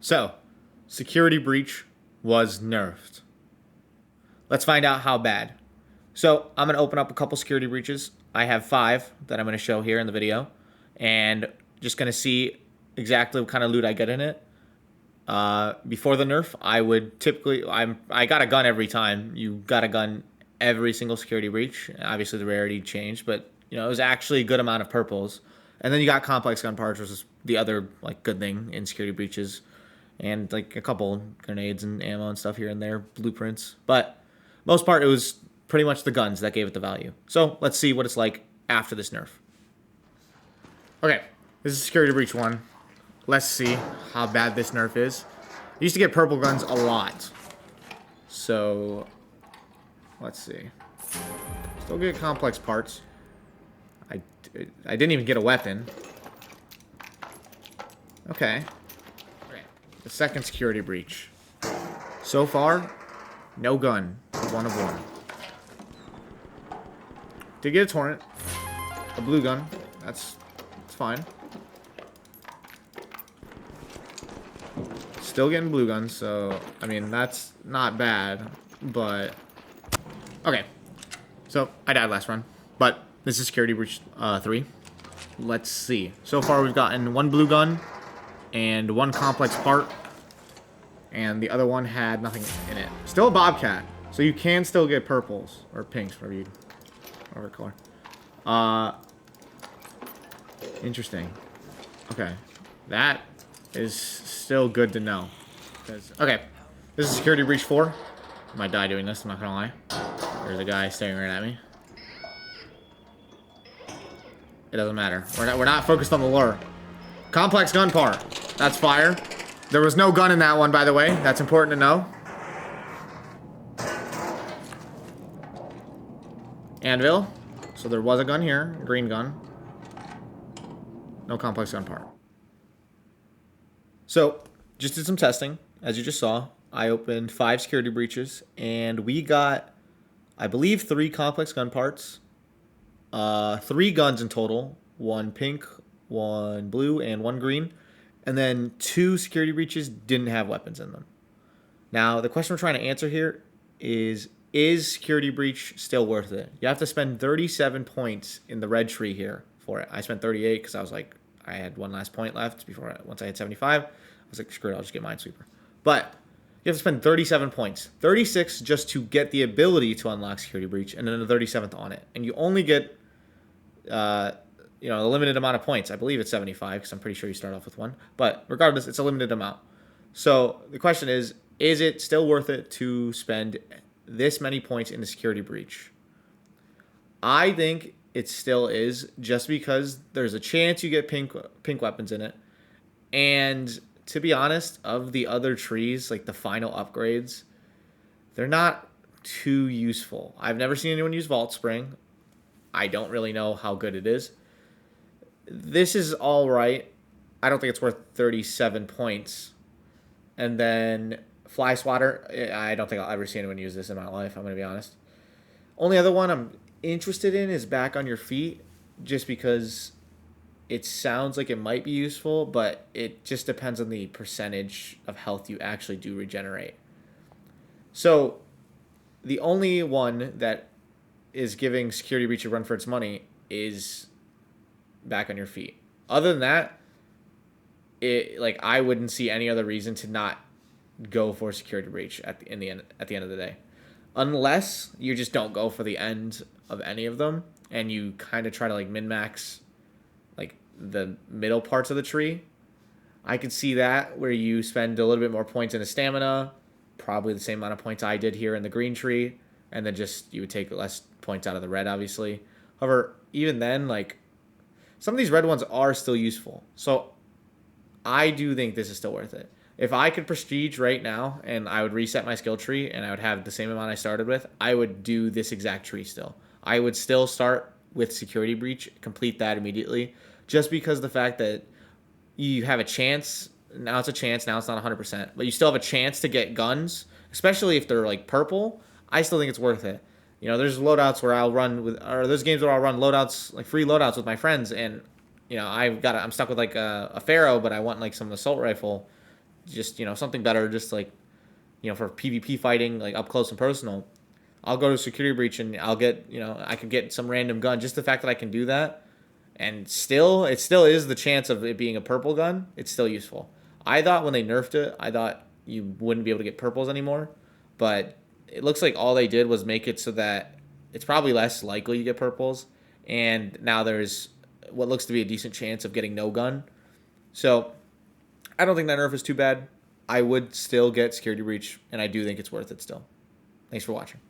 So, security breach was nerfed. Let's find out how bad. So, I'm going to open up a couple security breaches. I have 5 that I'm going to show here in the video. And just going to see exactly what kind of loot I get in it. Before the nerf, I would typically... I got a gun every time. You got a gun every single security breach. Obviously, the rarity changed, but it was actually a good amount of purples. And then you got complex gun parts, which is the other good thing in security breaches. And a couple grenades and ammo and stuff here and there, blueprints. But most part, it was pretty much the guns that gave it the value. So let's see what it's like after this nerf. Okay, this is security breach 1. Let's see how bad this nerf is. I used to get purple guns a lot. So let's see. Still get complex parts. I didn't even get a weapon. Okay. The second security breach. So far, no gun. 1 of 1. Did get a torrent. A blue gun. That's fine. Still getting blue guns, so I mean that's not bad, but okay. So I died last run, but this is security breach 3. Let's see. So far we've gotten 1 blue gun and 1 complex part, and the other one had nothing in it. Still a bobcat, so you can still get purples or pinks, whatever color. Interesting. Okay, that is still good to know. Okay, this is security breach 4. I might die doing this, I'm not gonna lie. There's a guy staring right at me. It doesn't matter. We're not focused on the lure. Complex gun part. That's fire. There was no gun in that one, by the way. That's important to know. Anvil. So there was a gun here. A green gun. No complex gun part. So, just did some testing. As you just saw, I opened 5 security breaches, and we got, I believe, 3 complex gun parts. 3 guns in total. 1 pink, 1 blue, and 1 green. And then 2 security breaches didn't have weapons in them. Now, the question we're trying to answer here is security breach still worth it? You have to spend 37 points in the red tree here for it. I spent 38 because I was like, I had 1 last point left once I had 75. I was like, screw it, I'll just get Minesweeper. But you have to spend 37 points. 36 just to get the ability to unlock security breach, and then the 37th on it. And you only get, a limited amount of points. I believe it's 75 because I'm pretty sure you start off with 1. But regardless, it's a limited amount. So the question is it still worth it to spend this many points in the security breach? I think it still is, just because there's a chance you get pink weapons in it. And to be honest, of the other trees, like the final upgrades, they're not too useful. I've never seen anyone use Vault Spring. I don't really know how good it is. This is all right. I don't think it's worth 37 points. And then Fly Swatter, I don't think I'll ever see anyone use this in my life, I'm going to be honest. Only other one I'm interested in is Back on Your Feet, just because it sounds like it might be useful, but it just depends on the percentage of health you actually do regenerate. So the only one that is giving security breach a run for its money is Back on Your Feet. Other than that, I wouldn't see any other reason to not go for security breach at the end of the day, unless you just don't go for the end of any of them and you kind of try to min-max the middle parts of the tree. I could see that, where you spend a little bit more points in a stamina, probably the same amount of points I did here in the green tree, and then just you would take less points out of the red, obviously. However, even then, some of these red ones are still useful. So I do think this is still worth it. If I could prestige right now and I would reset my skill tree and I would have the same amount I started with, I would do this exact tree still. I would still start with security breach, complete that immediately, just because the fact that you have a chance. Now it's a chance. Now it's not 100%, but you still have a chance to get guns, especially if they're purple. I still think it's worth it. There's loadouts where there's games where I'll run loadouts, free loadouts with my friends, and I'm stuck with a Pharaoh, but I want some assault rifle just something better, just like for PvP fighting, like up close and personal, I'll go to security breach and I'll get I could get some random gun. Just the fact that I can do that, and it still is the chance of it being a purple gun. It's still useful. I thought when they nerfed it, I thought you wouldn't be able to get purples anymore, but it looks like all they did was make it so that it's probably less likely you get purples, and now there's what looks to be a decent chance of getting no gun. So I don't think that nerf is too bad. I would still get security breach, and I do think it's worth it still. Thanks for watching.